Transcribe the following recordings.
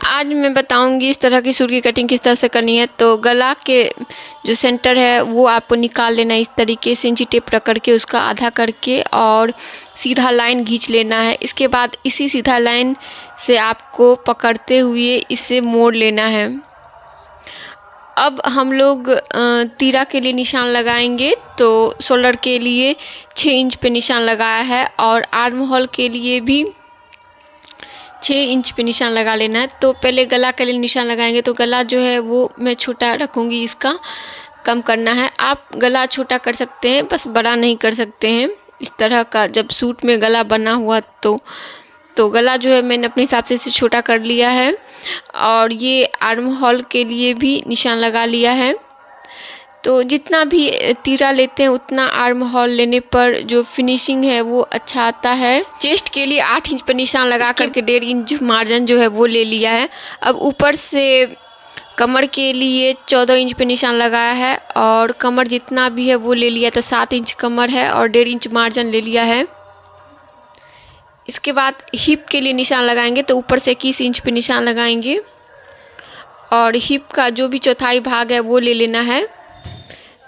आज मैं बताऊंगी इस तरह की सूट की कटिंग किस तरह से करनी है। तो गला के जो सेंटर है वो आपको निकाल लेना है, इस तरीके से इंची टेप रख करके उसका आधा करके और सीधा लाइन खींच लेना है। इसके बाद इसी सीधा लाइन से आपको पकड़ते हुए इसे मोड़ लेना है। अब हम लोग तीरा के लिए निशान लगाएंगे। तो शोल्डर के लिए 6 इंच पे निशान लगाया है और आर्म होल के लिए भी 6 इंच पे निशान लगा लेना है। तो पहले गला के लिए निशान लगाएंगे। तो गला जो है वो मैं छोटा रखूँगी, इसका कम करना है। आप गला छोटा कर सकते हैं, बस बड़ा नहीं कर सकते हैं। इस तरह का जब सूट में गला बना हुआ तो गला जो है मैंने अपने हिसाब से इसे छोटा कर लिया है। और ये आर्म होल के लिए भी निशान लगा लिया है। तो जितना भी तीरा लेते हैं उतना आर्म होल लेने पर जो फिनिशिंग है वो अच्छा आता है। चेस्ट के लिए 8 इंच पर निशान लगा करके 1.5 इंच मार्जिन जो है वो ले लिया है। अब ऊपर से कमर के लिए 14 इंच पे निशान लगाया है और कमर जितना भी है वो ले लिया। तो 7 इंच कमर है और 1.5 इंच मार्जिन ले लिया है। इसके बाद हिप के लिए निशान लगाएंगे। तो ऊपर से 21 इंच पे निशान लगाएंगे और हिप का जो भी चौथाई भाग है वो ले लेना है।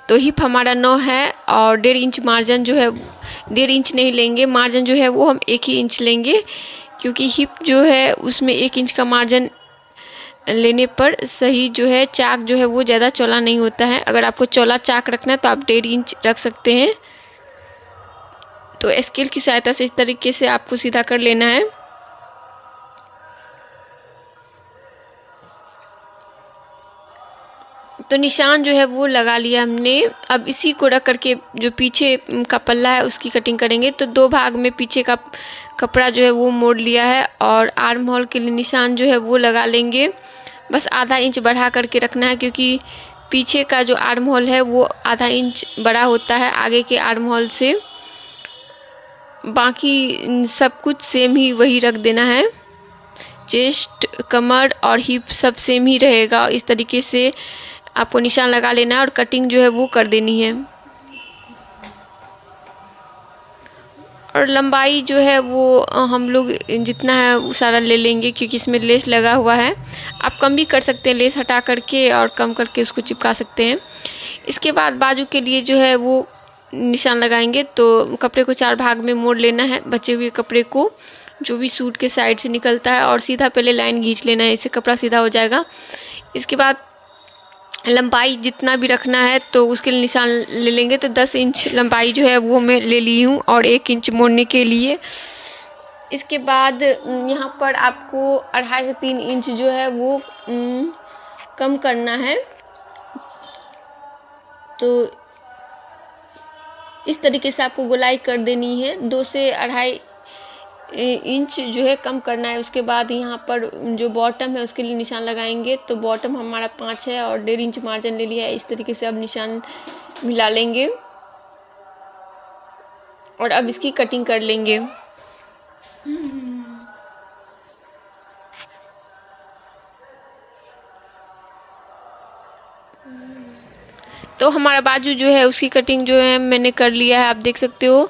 तो हिप हमारा 9 है और 1.5 इंच मार्जिन जो है 1.5 इंच नहीं लेंगे, मार्जिन जो है वो हम 1 ही इंच लेंगे, क्योंकि हिप जो है उसमें 1 इंच का मार्जिन लेने पर सही जो है चाक जो है वो ज़्यादा चौड़ा नहीं होता है। अगर आपको चौड़ा चाक रखना है तो आप 1.5 इंच रख सकते हैं। तो स्केल की सहायता से इस तरीके से आपको सीधा कर लेना है। तो निशान जो है वो लगा लिया हमने। अब इसी को रख करके जो पीछे का पल्ला है उसकी कटिंग करेंगे। तो 2 भाग में पीछे का कपड़ा जो है वो मोड़ लिया है और आर्म होल के लिए निशान जो है वो लगा लेंगे। बस आधा इंच बढ़ा करके रखना है, क्योंकि पीछे का जो आर्म होल है वो आधा इंच बड़ा होता है आगे के आर्म होल से। बाकी सब कुछ सेम ही वही रख देना है। चेस्ट, कमर और हिप सब सेम ही रहेगा। इस तरीके से आपको निशान लगा लेना है और कटिंग जो है वो कर देनी है। और लंबाई जो है वो हम लोग जितना है वो सारा ले लेंगे, क्योंकि इसमें लेस लगा हुआ है। आप कम भी कर सकते हैं, लेस हटा करके और कम करके उसको चिपका सकते हैं। इसके बाद बाजू के लिए जो है वो निशान लगाएंगे। तो कपड़े को 4 भाग में मोड़ लेना है, बचे हुए कपड़े को जो भी सूट के साइड से निकलता है, और सीधा पहले लाइन खींच लेना है, इससे कपड़ा सीधा हो जाएगा। इसके बाद लंबाई जितना भी रखना है तो उसके लिए निशान ले लेंगे। तो 10 इंच लंबाई जो है वो मैं ले ली हूँ और 1 इंच मोड़ने के लिए। इसके बाद यहाँ पर आपको 2.5 से 3 इंच जो है वो कम करना है। तो इस तरीके से आपको गोलाई कर देनी है। 2 से 2.5 इंच जो है कम करना है। उसके बाद यहाँ पर जो बॉटम है उसके लिए निशान लगाएंगे। तो बॉटम हमारा 5 है और 1.5 इंच मार्जिन ले लिया है। इस तरीके से अब निशान मिला लेंगे और अब इसकी कटिंग कर लेंगे। तो हमारा बाजू जो है उसकी कटिंग जो है मैंने कर लिया है, आप देख सकते हो।